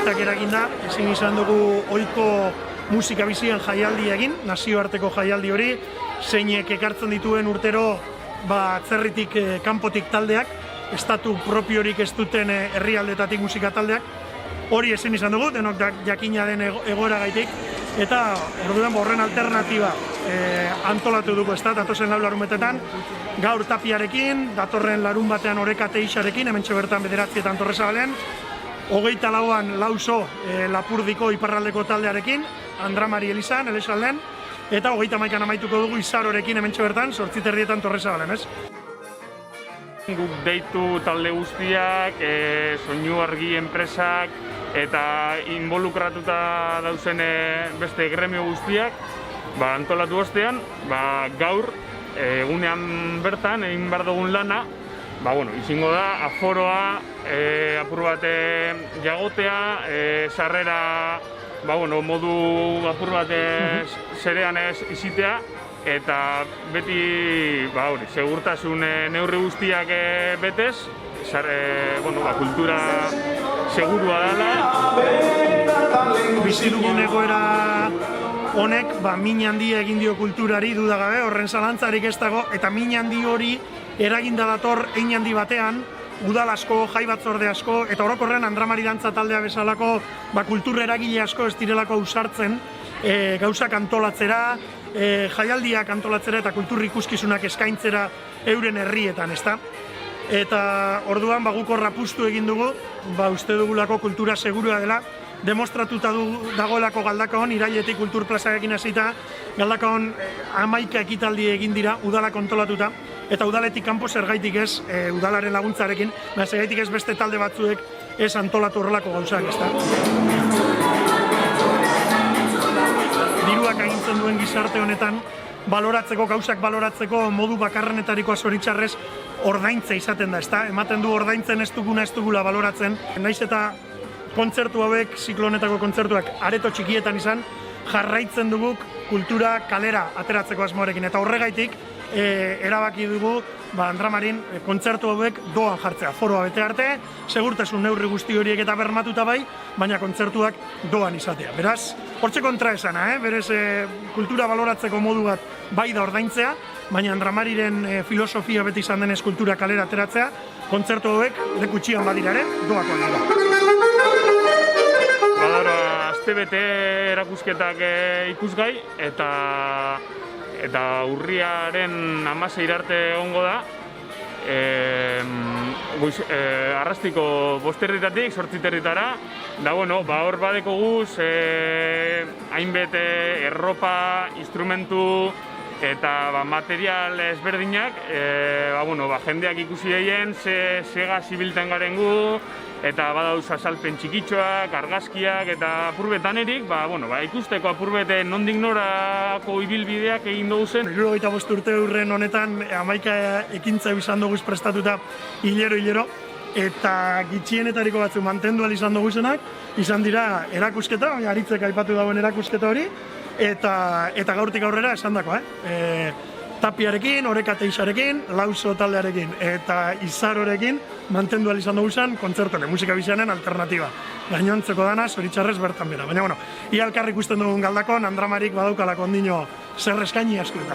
Covidak eraginda, ezin izan dugu ohiko musika bizien jaialdi egin, nazioarteko jaialdi hori, zeinek ekartzen dituen urtero atzerritik, kanpotik taldeak, estatu propiorik ez duten herrialdetatik musika taldeak, hori ezin izan dugu, denok jakina den egoera gaitik, eta orduan horren alternatiba antolatu dugu, ez da, datozen lau larunbatetan, gaur Tapiarekin, datorren larun batean Oreka Teixarekin, hementxe bertan 9 Torresabalen, 24an Lauso Lapurdiko iparraldeko taldearekin, Andramari Elizan, Elesalden, eta 31an amaituko dugu Izarorekin hementxe bertan, 8:30 Torresabalen, ez? Guk deitu talde guztiak, soinu argi enpresak eta involukratuta dauzen beste gremio guztiak antolatu ostean, gaur egunean bertan egin behar dugun lana, izango da aforoa apur bat jagotea, sarrera modu apur bat zerean ez izitea, eta beti segurtasun neurri guztiak betez, kultura segurua dela. Bizi dugun egoera honek min handia egin dio kulturari dudagabe, horren zalantzarik ez dago, eta min handi hori eraginda dator hein handi batean, udal asko, jai batzorde asko, eta orokorren Andramari dantza taldea bezalako kultur eragile asko ez direlako ausartzen gauzak antolatzera, jaialdiak antolatzera eta kultur ikuskizunak eskaintzera euren herrietan, ezta? Eta orduan guk hor apustu egin dugu, uste dugulako kultura segurua dela, demostratuta dagoelako Galdakaon, irailetik kultur plazarekin hasita, Galdakaon 11 ekitaldi egin dira, udalak antolatuta, eta udaletik kanpo zergaitik ez, udalaren laguntzarekin, zergaitik ez beste talde batzuek ez antolatu horrelako gauzak, ezta? Diruak agintzen duen gizarte honetan, gauzak baloratzeko modu bakarrenetarikoa zoritxarrez ordaintza izaten da, ezta? Ematen du ordaintzen ez dugula baloratzen, naiz eta kontzertu hauek, ziklo honetako kontzertuak areto txikietan izan, jarraitzen duguk kultura kalera ateratzeko asmoarekin, eta horregaitik erabaki dugu Andramarin kontzertu hauek doan jartzea, foroa bete arte, segurtasun neurri guzti horiek eta bermatuta bai, baina kontzertuak doan izatea. Beraz, hortxe kontraesana, berez kultura baloratzeko modu bat bai da ordaintzea, baina Andramariren filosofia beti izan denez kultura kalera ateratzea, kontzertu hauek lekutxian badira ere, doakoan dira. Astebete erakusketak ikusgai, eta urriaren 16 arte egongo da, arrastiko 5 herritatik 8 herritara, da hor badeko guz, hainbet erropa, instrumentu eta material ezberdinak, jendeak ikusi daien, zega zibilten garen gu, eta badauz azalpen txikitxoak, argazkiak eta apurbetan ikusteko apurbete nondik norako ibilbideak egin dugu zen. 75 urte urren honetan 11 ekintza izan dugu prestatuta hilero, eta gitxienetariko batzu mantendu izan dugu zenak, izan dira erakusketa, aritzek aipatu dagoen erakusketa hori, eta gaurtik aurrera esan dako, Tapiarekin, Oreka Teixarekin, Lauso taldearekin eta Izarorekin mantendu izan dugu zen kontzertuaren, musika bizianen alternatiba. Gainontzeko dana, zoritxarrez bertan bera. Baina, ia elkarrik ikusten dugun Galdakon, Andramarik badaukalako ondino zer eskaini asko eta.